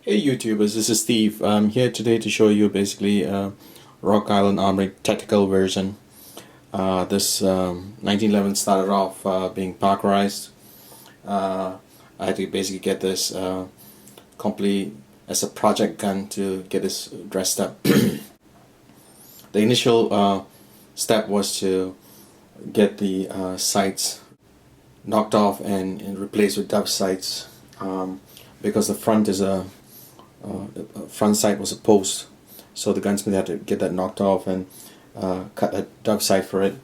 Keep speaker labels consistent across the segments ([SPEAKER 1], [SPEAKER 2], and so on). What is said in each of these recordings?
[SPEAKER 1] Hey YouTubers, this is Steve. I'm here today to show you basically Rock Island Armory tactical version. This 1911 started off being parkerized. I had to basically get this complete as a project gun to get this dressed up. The initial step was to get the sights knocked off and replaced with dove sights, because the front is a front sight was a post, so the gunsmith had to get that knocked off and cut a dove sight for it,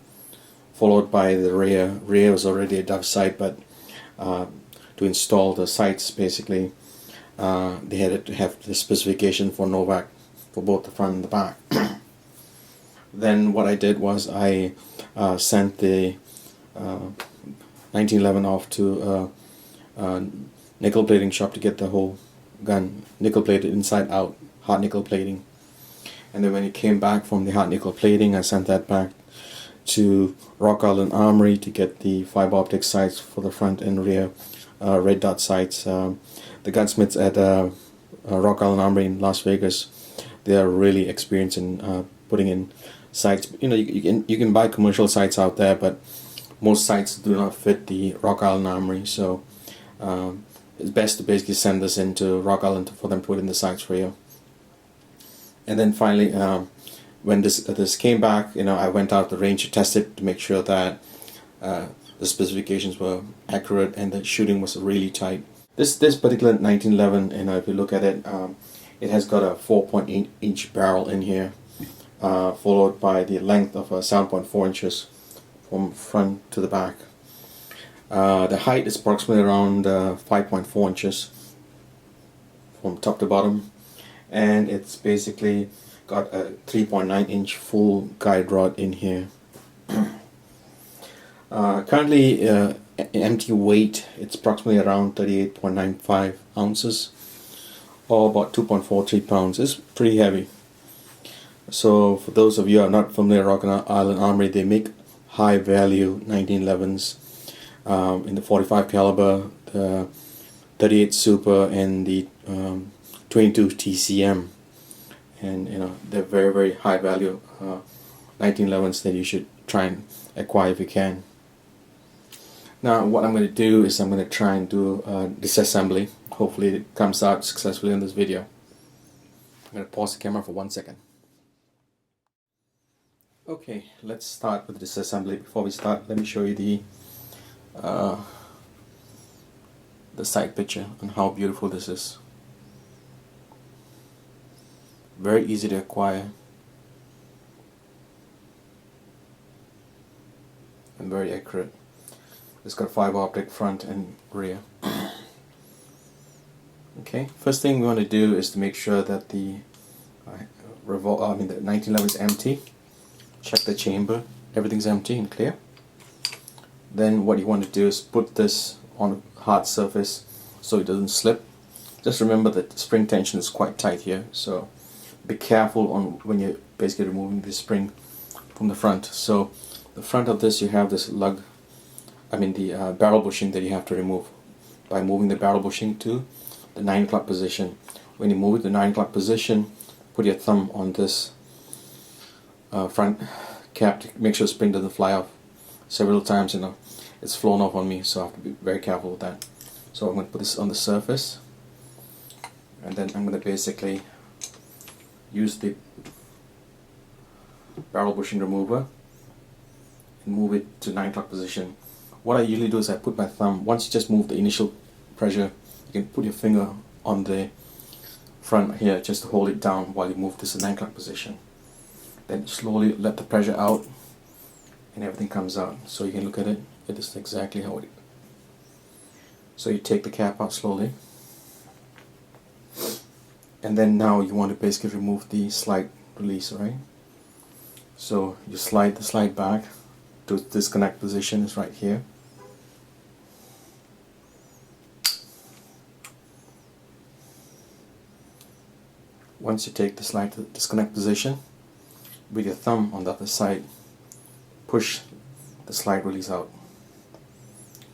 [SPEAKER 1] followed by the rear. Rear was already a dove sight, but to install the sights basically they had to have the specification for Novak for both the front and the back. Then what I did was I sent the 1911 off to nickel plating shop to get the whole gun nickel plated inside out, hot nickel plating. And then when it came back from the hot nickel plating, I sent that back to Rock Island Armory to get the fiber optic sights for the front and rear red dot sights. The gunsmiths at Rock Island Armory in Las Vegas, they are really experienced in putting in sights. You know, you can buy commercial sights out there, but most sights do not fit the Rock Island Armory, so it's best to basically send this into Rock Island for them to put in the sights for you. And then finally, when this came back, you know, I went out the range to test it to make sure that the specifications were accurate and the shooting was really tight. This particular 1911, you know, if you look at it, it has got a 4.8-inch barrel in here, followed by the length of 7.4 inches from front to the back. The height is approximately around 5.4 inches from top to bottom, and it's basically got a 3.9-inch full guide rod in here. Currently, empty weight, it's approximately around 38.95 ounces, or about 2.43 pounds. It's pretty heavy. So for those of you who are not familiar, Rock Island Armory, they make high value 1911s in the 45 caliber, the 38 Super, and the 22 TCM, and you know, they're very high value 1911s that you should try and acquire if you can. Now what I'm going to do is I'm going to try and do disassembly. Hopefully it comes out successfully in this video. I'm going to pause the camera for 1 second. Okay, let's start with disassembly. Before we start, let me show you the side picture and how beautiful this is. Very easy to acquire and very accurate. It's got fiber optic front and rear. Okay, first thing we want to do is to make sure that the the 1911 is empty. Check the chamber, everything's empty and clear. Then what you want to do is put this on a hard surface so it doesn't slip. Just remember that the spring tension is quite tight here, so be careful on when you're basically removing the spring from the front. So the front of this, you have this lug, the barrel bushing that you have to remove by moving the barrel bushing to the 9 o'clock position. When you move it to the 9 o'clock position, put your thumb on this front cap to make sure the spring doesn't fly off. Several times, you know, it's flown off on me, so I have to be very careful with that. So I'm going to put this on the surface, and then I'm going to basically use the barrel bushing remover and move it to 9 o'clock position. What I usually do is I put my thumb, once you just move the initial pressure, you can put your finger on the front here just to hold it down while you move this to 9 o'clock position. Then slowly let the pressure out and everything comes out. So you can look at it, it is exactly how it is. So you take the cap out slowly, and then now you want to basically remove the slide release, right? So you slide the slide back to disconnect position is right here. Once you take the slide to disconnect position, with your thumb on the other side, push the slide release out.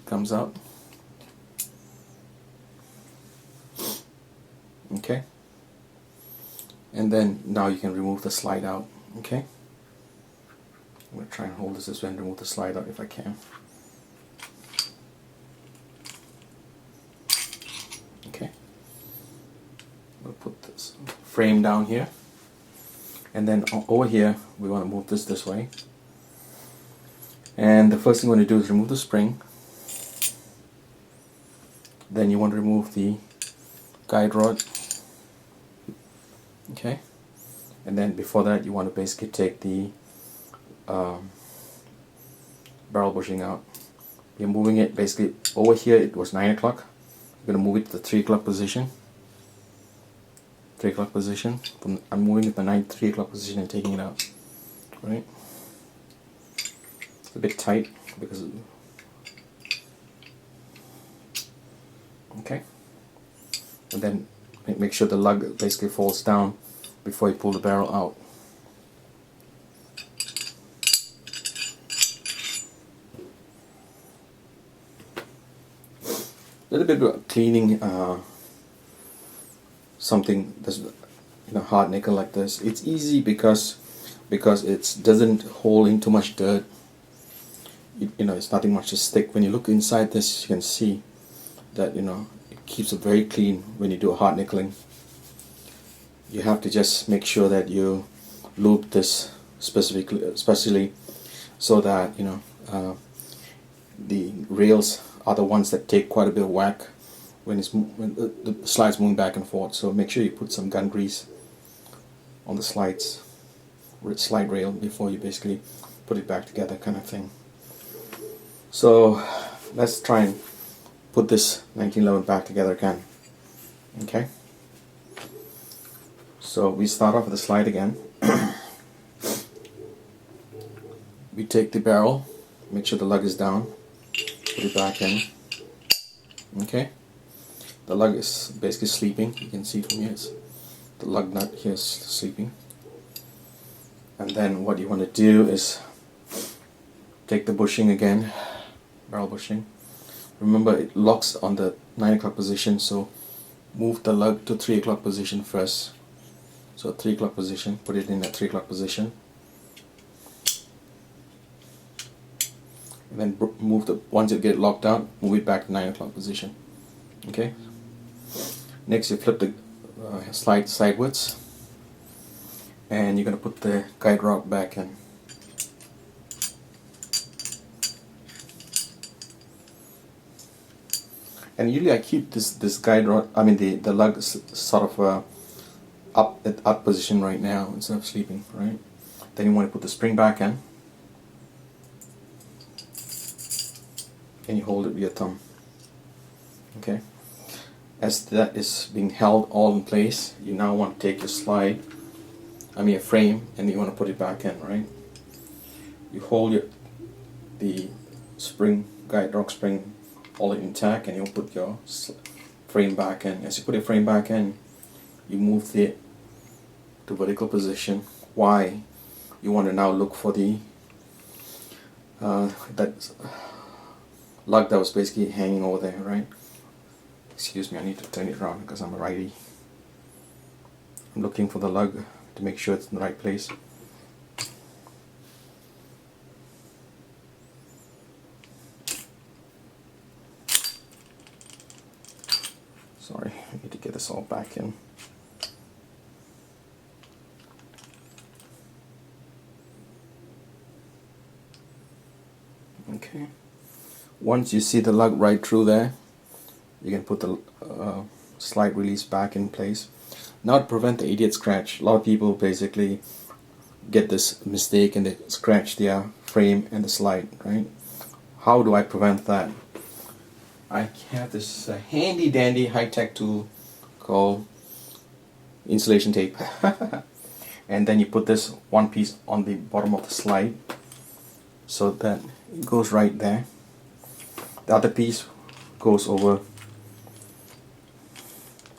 [SPEAKER 1] Comes out. Okay, and then now you can remove the slide out. Okay, I'm going to try and hold this way and remove the slide out if I can. Okay, we'll put this frame down here, and then over here we want to move this way. And the first thing we want to do is remove the spring. Then you want to remove the guide rod. Okay, and then before that you want to basically take the barrel bushing out. You're moving it basically over here. It was 9 o'clock. You're going to move it to the 3 o'clock position. 3 o'clock position. I'm moving it to the 3 o'clock position and taking it out. Right. It's a bit tight because. Okay. And then make sure the lug basically falls down before you pull the barrel out. A little bit of cleaning something that's hard nickel like this. It's easy because it doesn't hold in too much dirt. It's nothing much to stick. When you look inside this, you can see that it keeps it very clean when you do a hard nickeling. You have to just make sure that you lube this especially so that the rails are the ones that take quite a bit of whack when the slide's moving back and forth. So make sure you put some gun grease on the slide rail before you basically put it back together, kind of thing. So let's try and put this 1911 back together again. Okay, so we start off with the slide again. We take the barrel, make sure the lug is down, put it back in. Okay, the lug is basically sleeping. You can see from here, the lug nut here is sleeping. And then what you want to do is take the bushing again, barrel bushing. Remember, it locks on the 9 o'clock position, so move the lug to 3 o'clock position first. So 3 o'clock position, put it in at 3 o'clock position. And then once you get it locked out, move it back to 9 o'clock position. Okay. Next, you flip the slide sideways, and you're going to put the guide rod back in. And usually I keep this guide rod, the lug sort of up position right now instead of sleeping, right? Then you want to put the spring back in, and you hold it with your thumb. Okay. As that is being held all in place, you now want to take your a frame, and you want to put it back in, right? You hold the spring, guide rock spring, all intact, and you'll put your frame back in. As you put your frame back in, you move it to vertical position. Why? You want to now look for the that lug that was basically hanging over there, right? Excuse me, I need to turn it around because I'm a righty. I'm looking for the lug to make sure it's in the right place. Sorry, I need to get this all back in. Okay. Once you see the lug right through there, you can put the slide release back in place. Now to prevent the idiot scratch, a lot of people basically get this mistake and they scratch their frame and the slide, right? How do I prevent that? I have this handy dandy high-tech tool called insulation tape. And then you put this one piece on the bottom of the slide so that it goes right there. The other piece goes over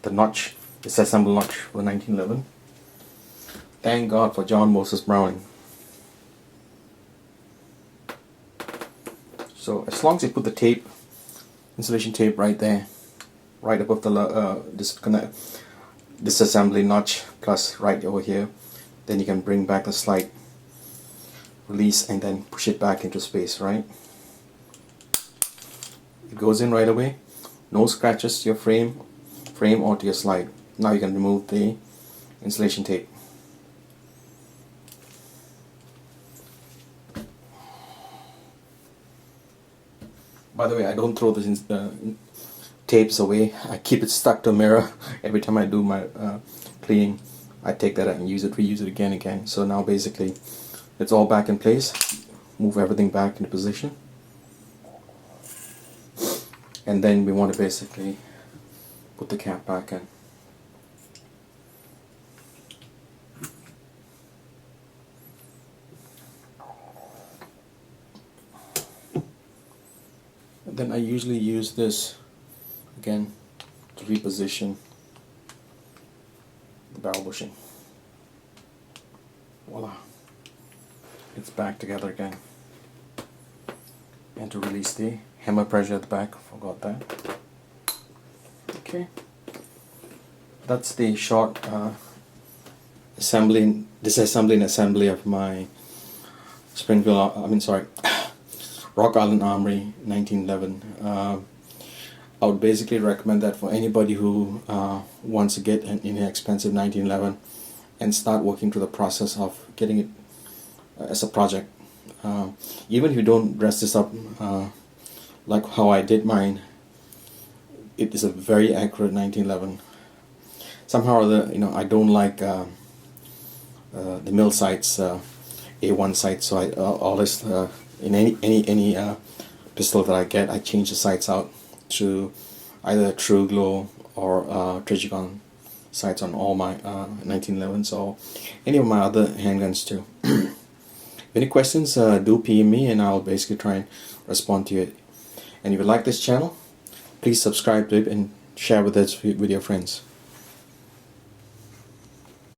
[SPEAKER 1] the notch, Disassembly notch for 1911. Thank God for John Moses Browning. So as long as you put the tape, insulation tape right there, right above the disconnect, disassembly notch plus right over here. Then you can bring back the slide, release, and then push it back into space, right? It goes in right away. No scratches to your frame or to your slide. Now you can remove the insulation tape. By the way, I don't throw this tapes away. I keep it stuck to a mirror. Every time I do my cleaning, I take that out and reuse it again and again. So now basically it's all back in place. Move everything back into position. And then we want to basically put the cap back in. And then I usually use this again to reposition the barrel bushing. Voila, it's back together again. And to release the hammer pressure at the back, forgot that. Okay, that's the short disassembly and assembly of my Rock Island Armory 1911. I would basically recommend that for anybody who wants to get an inexpensive 1911 and start working through the process of getting it as a project. Even if you don't dress this up like how I did mine, it is a very accurate 1911. Somehow or other, I don't like the mill sights, A1 sights, so I always in any pistol that I get, I change the sights out to either True Glow or Trigon sights on all my 1911s or any of my other handguns too. Any questions, do PM me and I'll basically try and respond to it. And if you like this channel, please subscribe to it and share with your friends.